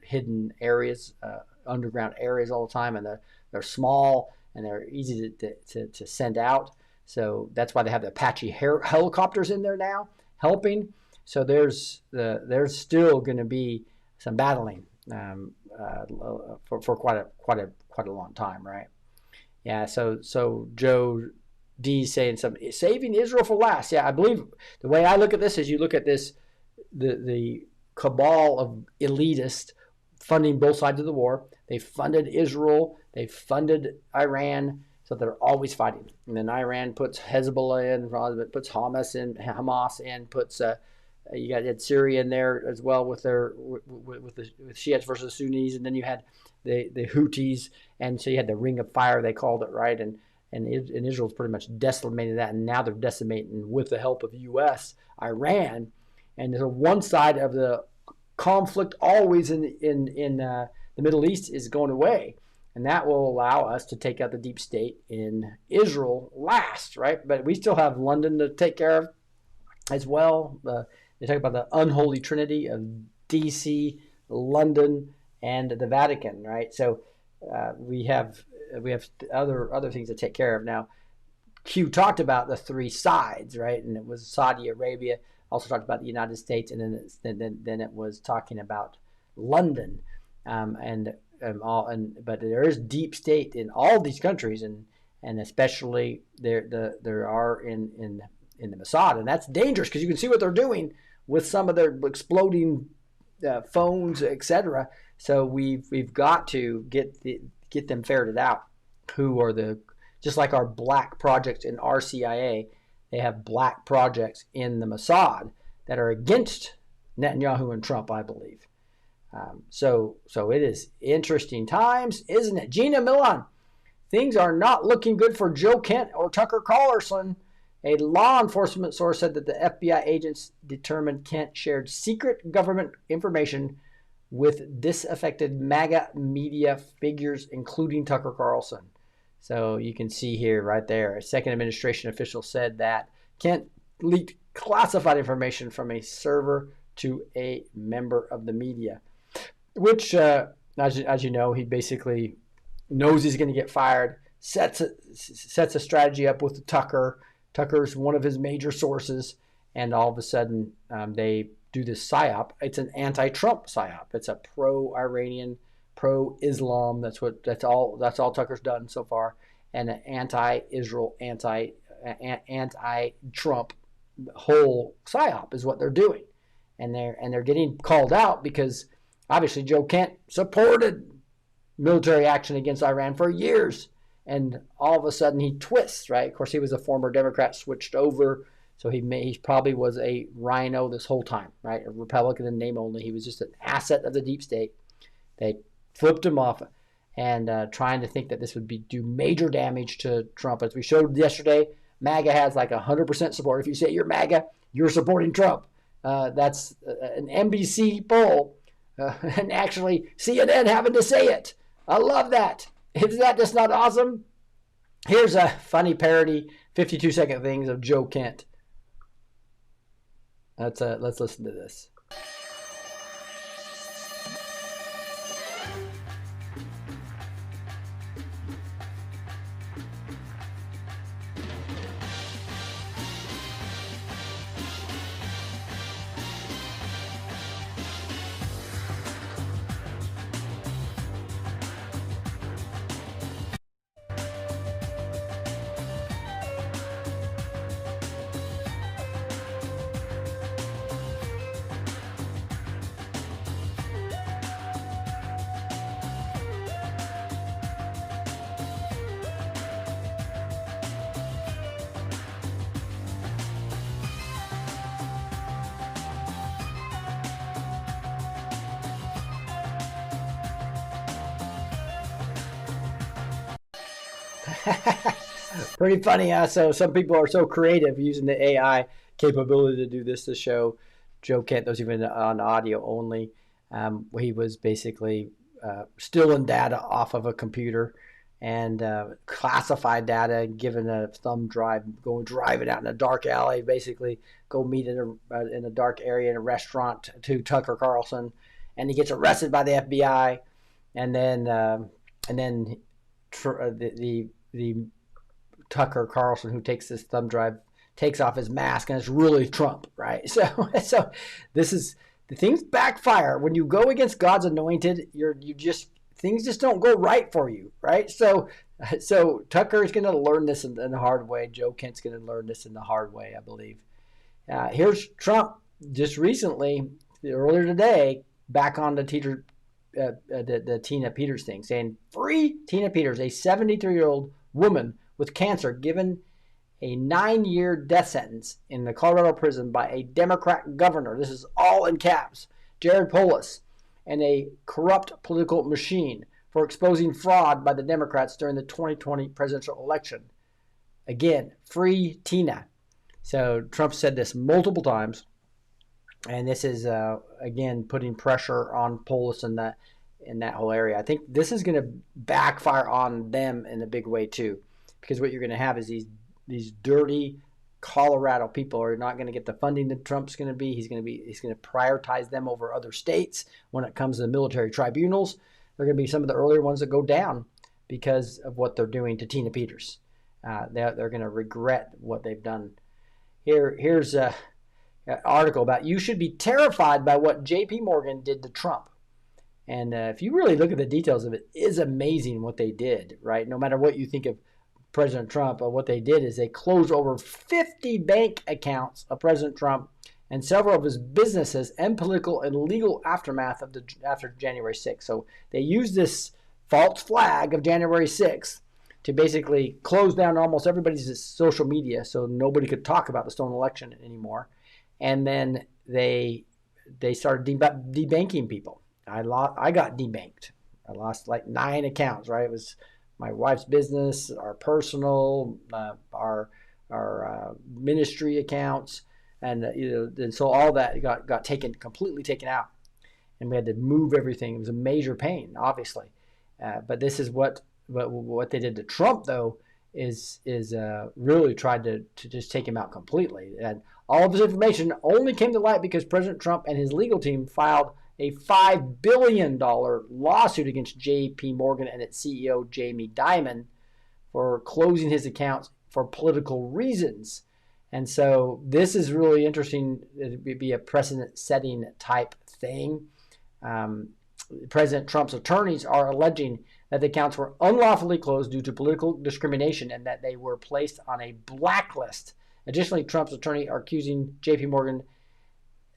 hidden areas, underground areas all the time, and they're small and they're easy to send out. So that's why they have the Apache helicopters in there now helping. So there's still going to be some battling for quite a long time, right? Yeah. So Joe D saying something, saving Israel for last. Yeah, I believe the way I look at this is you look at this, the cabal of elitists funding both sides of the war. They funded Israel. They funded Iran. So they're always fighting. And then Iran puts Hezbollah in, puts Hamas in, puts You had Syria in there as well with Shiites versus Sunnis, and then you had the Houthis, and so you had the Ring of Fire, they called it, right? And Israel's pretty much decimated that, and now they're decimating with the help of the U.S., Iran, and so one side of the conflict always in the Middle East is going away, and that will allow us to take out the deep state in Israel last, right? But we still have London to take care of as well. They talk about the unholy trinity of D.C., London, and the Vatican, right? So we have other things to take care of. Now, Q talked about the three sides, right? And it was Saudi Arabia, also talked about the United States, and then it was talking about London, but there is deep state in all these countries, and especially there are in the Mossad, and that's dangerous because you can see what they're doing with some of their exploding phones, etc. So we've got to get them ferreted out. Who are just like our black projects in our CIA, they have black projects in the Mossad that are against Netanyahu and Trump, I believe. So it is interesting times, isn't it? Gina Milan, things are not looking good for Joe Kent or Tucker Carlson. A law enforcement source said that the FBI agents determined Kent shared secret government information with disaffected MAGA media figures, including Tucker Carlson. So you can see here right there, a second administration official said that Kent leaked classified information from a server to a member of the media, which, as you know, he basically knows he's going to get fired, sets a strategy up with Tucker. Tucker's one of his major sources, and all of a sudden they do this psyop. It's an anti-Trump psyop. It's a pro-Iranian, pro-Islam. That's all Tucker's done so far, and an anti-Israel, anti-Trump whole psyop is what they're doing, and they're getting called out because obviously Joe Kent supported military action against Iran for years. And all of a sudden he twists, right? Of course, he was a former Democrat, switched over. So he probably was a rhino this whole time, right? A Republican in name only. He was just an asset of the deep state. They flipped him off and trying to think that this would do major damage to Trump. As we showed yesterday, MAGA has like 100% support. If you say you're MAGA, you're supporting Trump. That's an NBC poll. And actually CNN having to say it. I love that. Is that just not awesome? Here's a funny parody, 52-second things of Joe Kent. Let's listen to this. Pretty funny, huh? So some people are so creative using the AI capability to do this to show Joe Kent, those even on audio only. He was basically stealing data off of a computer and classified data, given a thumb drive, go drive it out in a dark alley, basically go meet in a dark area in a restaurant to Tucker Carlson, and he gets arrested by the FBI, and then the Tucker Carlson, who takes this thumb drive, takes off his mask, and it's really Trump, right? So this is, the things backfire when you go against God's anointed. Things just don't go right for you, right? So Tucker is going to learn this in the hard way. Joe Kent's going to learn this in the hard way, I believe. Here's Trump just recently, earlier today, back on the Tina Peters thing, saying free Tina Peters, a 73-year-old woman with cancer, given a 9-year death sentence in the Colorado prison by a Democrat governor. This is all in caps. Jared Polis, and a corrupt political machine for exposing fraud by the Democrats during the 2020 presidential election. Again, free Tina. So Trump said this multiple times, and this is again putting pressure on Polis in that whole area. I think this is going to backfire on them in a big way too, because what you're going to have is these dirty Colorado people are not going to get the funding that Trump's going to be. He's going to prioritize them over other states when it comes to the military tribunals. They're going to be some of the earlier ones that go down because of what they're doing to Tina Peters. They're going to regret what they've done. Here's an article about you should be terrified by what J.P. Morgan did to Trump. And if you really look at the details of it, it is amazing what they did, right? No matter what you think of President Trump, what they did is they closed over 50 bank accounts of President Trump and several of his businesses and political and legal aftermath after January 6th. So they used this false flag of January 6th to basically close down almost everybody's social media so nobody could talk about the stolen election anymore. And then they started debanking people. I got debanked. I lost like 9 accounts, right? It was my wife's business, our personal, our ministry accounts, and and so all that got completely taken out, and we had to move everything. It was a major pain, obviously, but this is what they did to Trump, though, is really tried to just take him out completely. And all of this information only came to light because President Trump and his legal team filed a $5 billion lawsuit against J.P. Morgan and its CEO, Jamie Dimon, for closing his accounts for political reasons. And so this is really interesting. It would be a precedent-setting type thing. President Trump's attorneys are alleging that the accounts were unlawfully closed due to political discrimination and that they were placed on a blacklist. Additionally, Trump's attorney are accusing J.P. Morgan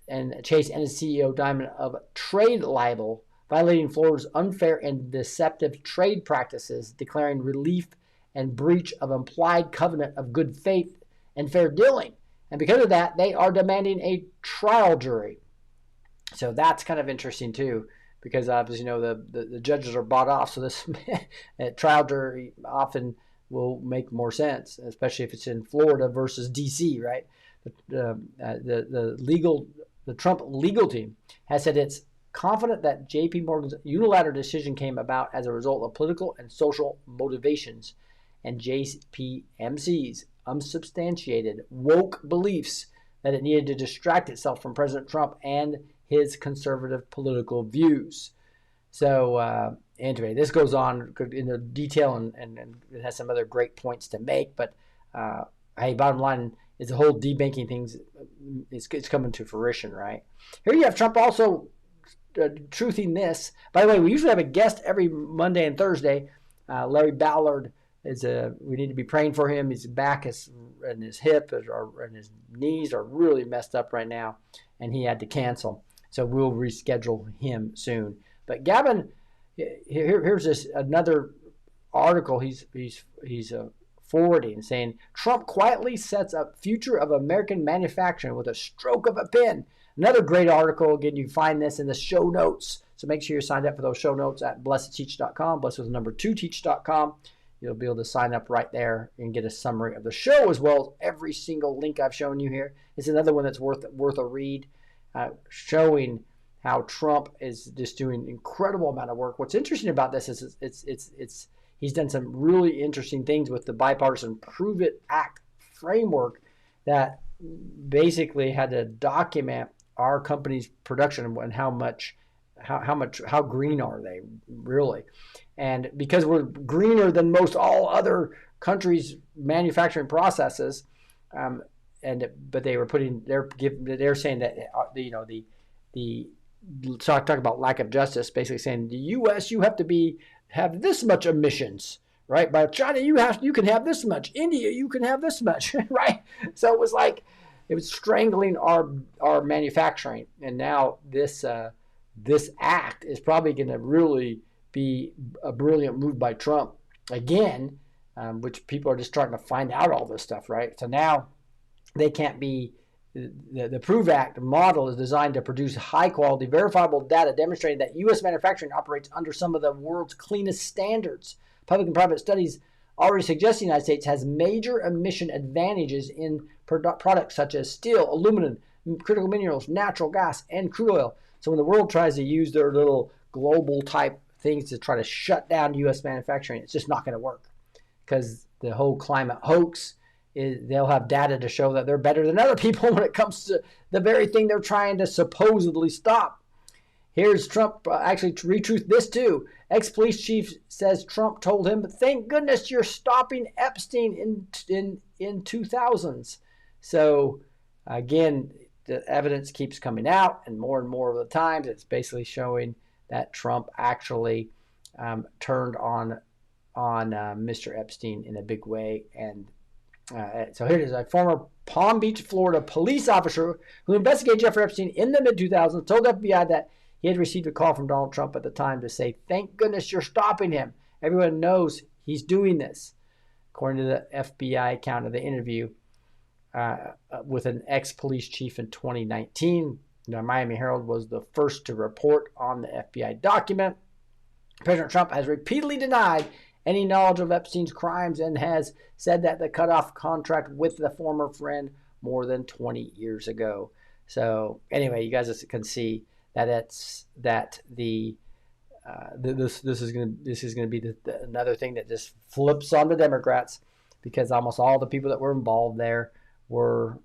and Chase and his CEO Dimon of trade libel, violating Florida's unfair and deceptive trade practices, declaring relief and breach of implied covenant of good faith and fair dealing. And because of that, they are demanding a trial jury. So that's kind of interesting too, because obviously, the judges are bought off. So this trial jury often will make more sense, especially if it's in Florida versus D.C., right? The Trump legal team has said it's confident that J.P. Morgan's unilateral decision came about as a result of political and social motivations and JPMC's unsubstantiated woke beliefs that it needed to distract itself from President Trump and his conservative political views. So anyway, this goes on in detail and it has some other great points to make. But hey, bottom line is the whole debanking things it's coming to fruition, right? Here you have Trump also truthing this. By the way, we usually have a guest every Monday and Thursday. Larry Ballard we need to be praying for him. His back and his hip and his knees are really messed up right now, and he had to cancel. So we'll reschedule him soon. But Gavin, here's another article he's forwarding, saying Trump quietly sets up future of American manufacturing with a stroke of a pen. Another great article. Again, you find this in the show notes. So make sure you're signed up for those show notes at blessedteach.com, blessed with number 2teach.com. You'll be able to sign up right there and get a summary of the show as well as every single link I've shown you here. It's another one that's worth a read, showing how Trump is just doing an incredible amount of work. What's interesting about this is he's done some really interesting things with the bipartisan Prove It Act framework that basically had to document our company's production and how green are they really. And because we're greener than most all other countries' manufacturing processes, but they're saying that talk about lack of justice, basically saying the U.S. you have to have this much emissions, right? By China you can have this much. India you can have this much, right? So it was strangling our manufacturing, and now this act is probably going to really be a brilliant move by Trump again, which people are just starting to find out all this stuff, right? So now they can't be, the PROVE Act model is designed to produce high-quality, verifiable data demonstrating that U.S. manufacturing operates under some of the world's cleanest standards. Public and private studies already suggest the United States has major emission advantages in products such as steel, aluminum, critical minerals, natural gas, and crude oil. So when the world tries to use their little global type things to try to shut down U.S. manufacturing, it's just not going to work, because the whole climate hoax is they'll have data to show that they're better than other people when it comes to the very thing they're trying to supposedly stop. Here's Trump actually to retruth this too. Ex-police chief says Trump told him, "Thank goodness you're stopping Epstein in 2000s." So again, the evidence keeps coming out, and more of the times it's basically showing that Trump actually turned on Mr. Epstein in a big way. And so here it is. A former Palm Beach, Florida police officer who investigated Jeffrey Epstein in the mid-2000s told the FBI that he had received a call from Donald Trump at the time to say, "Thank goodness you're stopping him. Everyone knows he's doing this." According to the FBI account of the interview with an ex-police chief in 2019, the Miami Herald was the first to report on the FBI document. President Trump has repeatedly denied any knowledge of Epstein's crimes and has said that the cutoff contract with the former friend more than 20 years ago. So anyway, you guys can see that this is going to be another thing that just flips on the Democrats, because almost all the people that were involved there were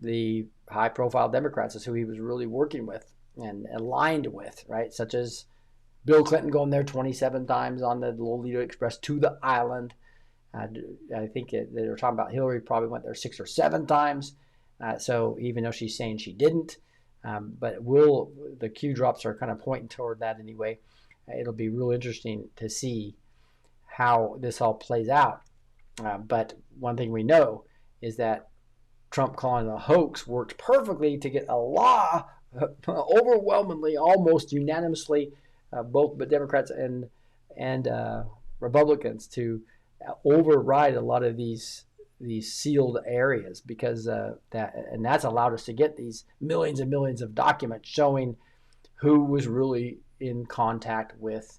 the high-profile Democrats. That's who he was really working with and aligned with, right? Such as Bill Clinton going there 27 times on the Lolita Express to the island. I think they were talking about Hillary probably went there 6 or 7 times. So even though she's saying she didn't, but the Q drops are kind of pointing toward that anyway. It'll be real interesting to see how this all plays out. But one thing we know is that Trump calling it a hoax worked perfectly to get a law overwhelmingly, almost unanimously, both Democrats and Republicans to override a lot of these sealed areas, because that's allowed us to get these millions and millions of documents showing who was really in contact with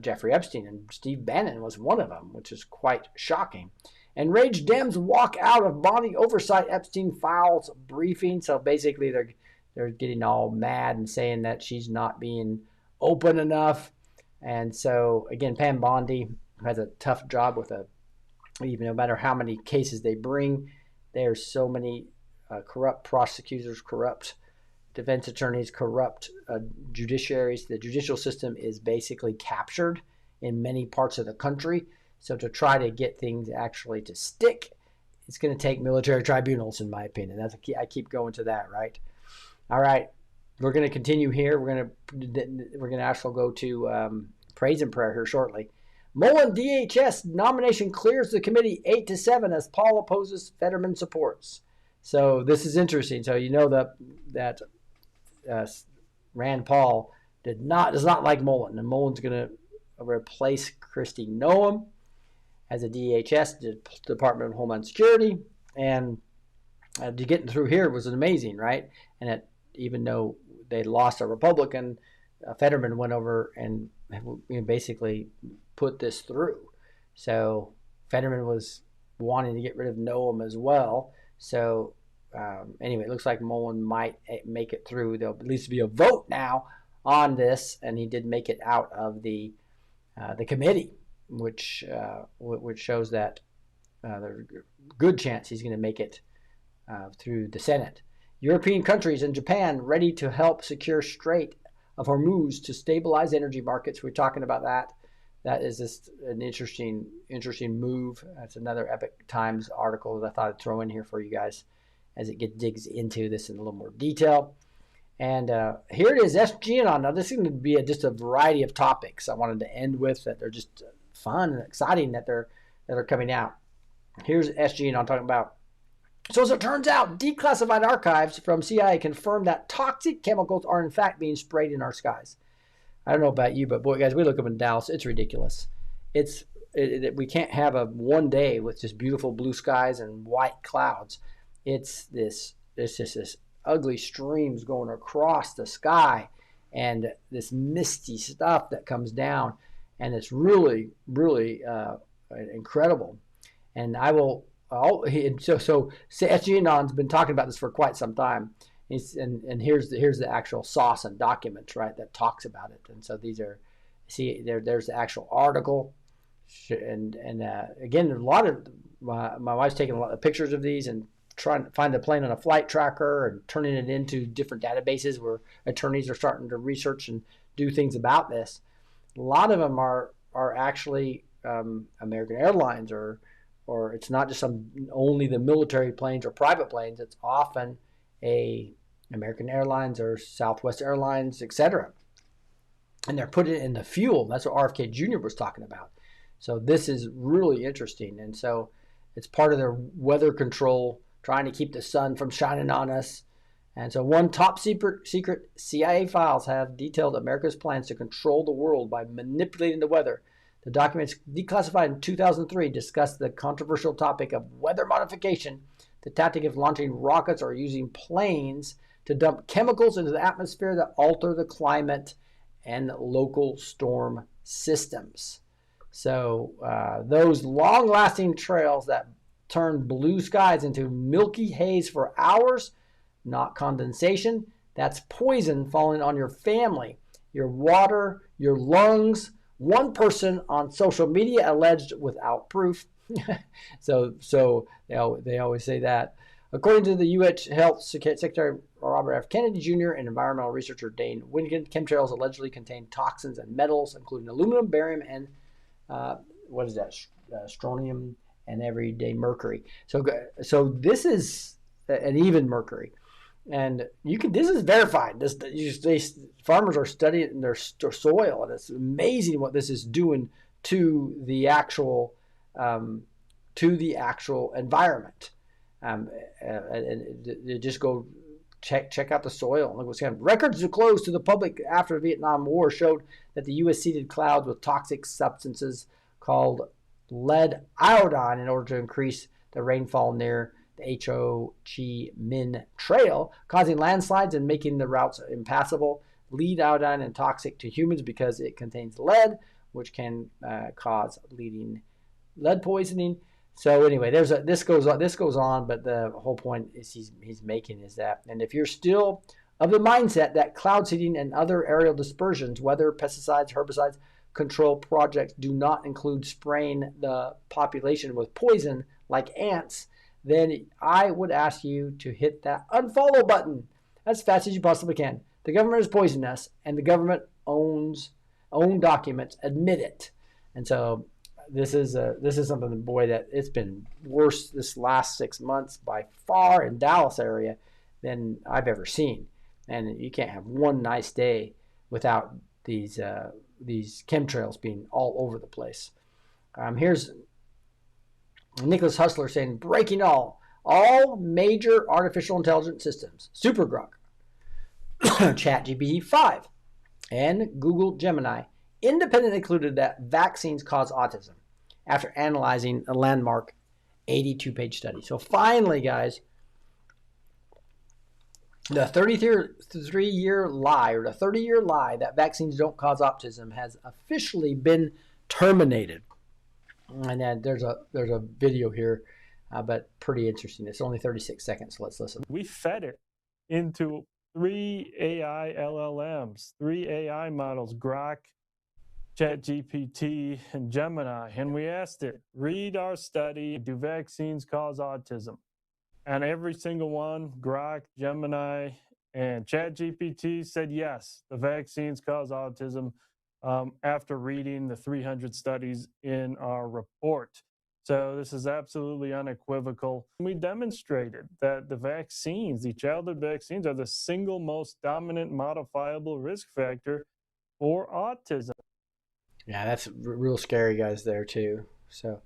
Jeffrey Epstein, and Steve Bannon was one of them, which is quite shocking. Enraged Dems walk out of Bondi oversight Epstein files briefing. So basically they're getting all mad and saying that she's not being open enough. And so again, Pam Bondi has a tough job with even no matter how many cases they bring, there's so many corrupt prosecutors, corrupt defense attorneys, corrupt judiciaries. The judicial system is basically captured in many parts of the country. So to try to get things actually to stick, it's going to take military tribunals, in my opinion. That's I keep going to that, right? All right, we're going to continue here. We're going to actually go to praise and prayer here shortly. Mullen DHS nomination clears the committee 8-7 as Paul opposes, Fetterman supports. So this is interesting. So you know that Rand Paul does not like Mullen, and Mullen's going to replace Kristi Noem as a DHS, Department of Homeland Security, and getting through here was amazing, right? And even though they lost a Republican, Fetterman went over and basically put this through. So Fetterman was wanting to get rid of Noem as well. So anyway, it looks like Mullen might make it through. There'll at least be a vote now on this, and he did make it out of the committee, which shows that there's a good chance he's going to make it through the Senate. European countries and Japan ready to help secure Strait of Hormuz to stabilize energy markets. We're talking about that. That is just an interesting move. That's another Epoch Times article that I thought I'd throw in here for you guys as it digs into this in a little more detail. And here it is, SGN. Now this is going to be just a variety of topics I wanted to end with that they're just fun and exciting that are coming out. Here's SGN I'm talking about. So as it turns out, declassified archives from CIA confirmed that toxic chemicals are in fact being sprayed in our skies. I don't know about you, but boy, guys, we look up in Dallas. It's ridiculous. It's we can't have a one day with just beautiful blue skies and white clouds. It's just this ugly streams going across the sky and this misty stuff that comes down, and it's really, really incredible. And so SG Anon's been talking about this for quite some time. And here's the actual source and documents, right, that talks about it. And so these are, there's the actual article, and again, a lot of my wife's taking a lot of pictures of these and trying to find the plane on a flight tracker and turning it into different databases where attorneys are starting to research and do things about this. A lot of them are actually American Airlines, or it's not just only the military planes or private planes. It's often American Airlines or Southwest Airlines, etc. And they're putting it in the fuel. That's what RFK Jr. was talking about. So this is really interesting. And so it's part of their weather control, trying to keep the sun from shining on us. And so one top secret CIA files have detailed America's plans to control the world by manipulating the weather. The documents declassified in 2003 discussed the controversial topic of weather modification, the tactic of launching rockets or using planes to dump chemicals into the atmosphere that alter the climate and local storm systems. So those long-lasting trails that turn blue skies into milky haze for hours, not condensation, that's poison falling on your family, your water, your lungs. One person on social media alleged without proof. So they always say that. According to the U.S. Health Secretary Robert F. Kennedy Jr. and environmental researcher Dane Winnigan, chemtrails allegedly contain toxins and metals, including aluminum, barium, and strontium, and everyday mercury. So this is, and even mercury. And this is verified. Farmers are studying their soil, and it's amazing what this is doing to the actual environment. And just go check out the soil and look what's happening. Records disclosed to the public after the Vietnam War showed that the U.S. seeded clouds with toxic substances called lead iodine in order to increase the rainfall near the Ho Chi Minh Trail, causing landslides and making the routes impassable. Lead iodine is toxic to humans because it contains lead, which can cause lead poisoning. So anyway, this goes on, but the whole point is he's making is that, and if you're still of the mindset that cloud seeding and other aerial dispersions, whether pesticides, herbicides, control projects do not include spraying the population with poison like ants, then I would ask you to hit that unfollow button as fast as you possibly can. The government is poisoning us, and the government own documents admit it. And so this is something, boy, that it's been worse this last 6 months by far in Dallas area than I've ever seen. And you can't have one nice day without these chemtrails being all over the place. Here's Nicholas Hustler saying, breaking all major artificial intelligence systems, Super Grok, ChatGPT 5, and Google Gemini independently concluded that vaccines cause autism after analyzing a landmark 82-page study. So finally, guys, the 33-year lie, or the 30-year lie that vaccines don't cause autism has officially been terminated. And then there's a video here, but pretty interesting. It's only 36 seconds, so let's listen. We fed it into 3 AI LLMs, 3 AI models, Grok, ChatGPT, and Gemini, and we asked it, read our study, do vaccines cause autism? And every single one, Grok, Gemini, and ChatGPT said yes, the vaccines cause autism after reading the 300 studies in our report. So this is absolutely unequivocal. We demonstrated that the vaccines, the childhood vaccines, are the single most dominant modifiable risk factor for autism. Yeah, that's real scary, guys, there too. So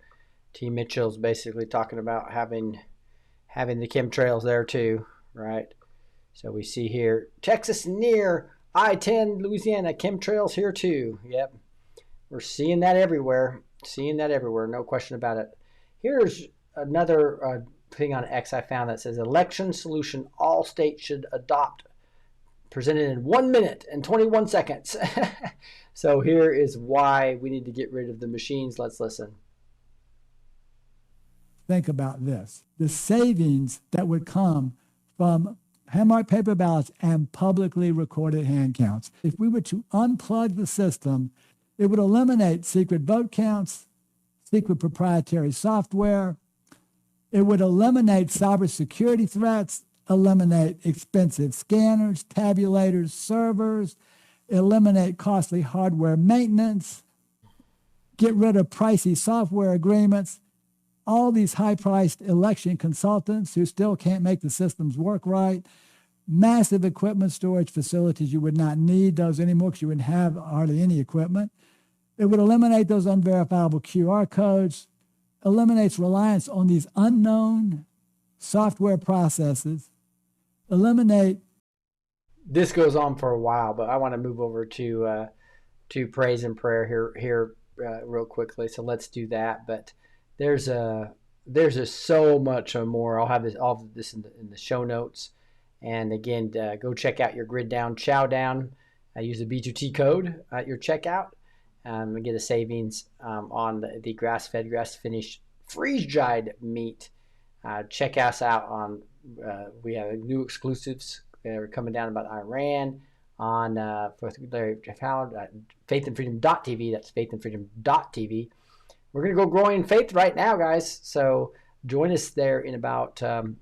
T. Mitchell's basically talking about having the chemtrails there too, right? So we see here, Texas near I-10, Louisiana, chemtrails here too. Yep, we're seeing that everywhere. Seeing that everywhere, no question about it. Here's another thing on X I found that says election solution all states should adopt, presented in 1 minute and 21 seconds. So here is why we need to get rid of the machines. Let's listen. Think about this. The savings that would come from hand-marked paper ballots and publicly recorded hand counts. If we were to unplug the system, it would eliminate secret vote counts, secret proprietary software. It would eliminate cybersecurity threats, eliminate expensive scanners, tabulators, servers, eliminate costly hardware maintenance, get rid of pricey software agreements, all these high-priced election consultants who still can't make the systems work right, massive equipment storage facilities. You would not need those anymore because you wouldn't have hardly any equipment. It would eliminate those unverifiable QR codes, eliminates reliance on these unknown software processes, eliminate. This goes on for a while, but I want to move over to praise and prayer here real quickly. So let's do that. But there's so much more. I'll have all of this in the show notes. And again, go check out your grid down, chow down. Use the B2T code at your checkout and get a savings on the grass-fed, grass-finished, freeze-dried meat. Check us out on. We have new exclusives. They're coming down about Iran on faithandfreedom.tv. That's faithandfreedom.tv. We're going to go growing in faith right now, guys. So join us there in about 5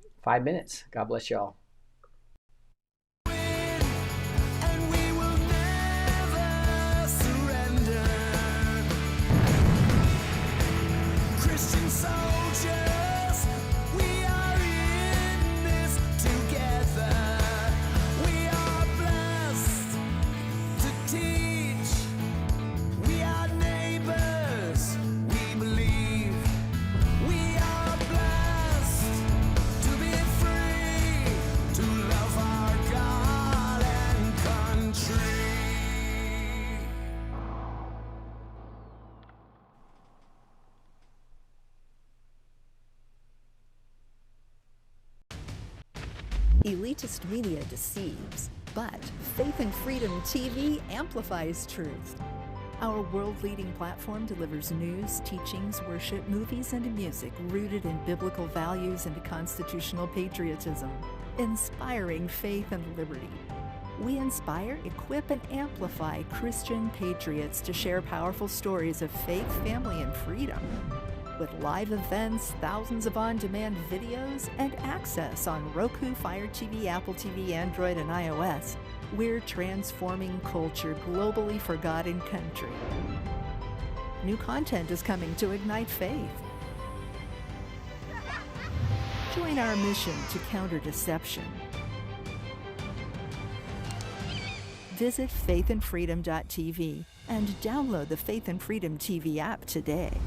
minutes. God bless y'all. Elitist media deceives, but Faith and Freedom TV amplifies truth. Our world-leading platform delivers news, teachings, worship, movies, and music rooted in biblical values and constitutional patriotism, inspiring faith and liberty. We inspire, equip, and amplify Christian patriots to share powerful stories of faith, family, and freedom. With live events, thousands of on-demand videos, and access on Roku, Fire TV, Apple TV, Android, and iOS, we're transforming culture globally for God and country. New content is coming to ignite faith. Join our mission to counter deception. Visit faithandfreedom.tv and download the Faith and Freedom TV app today.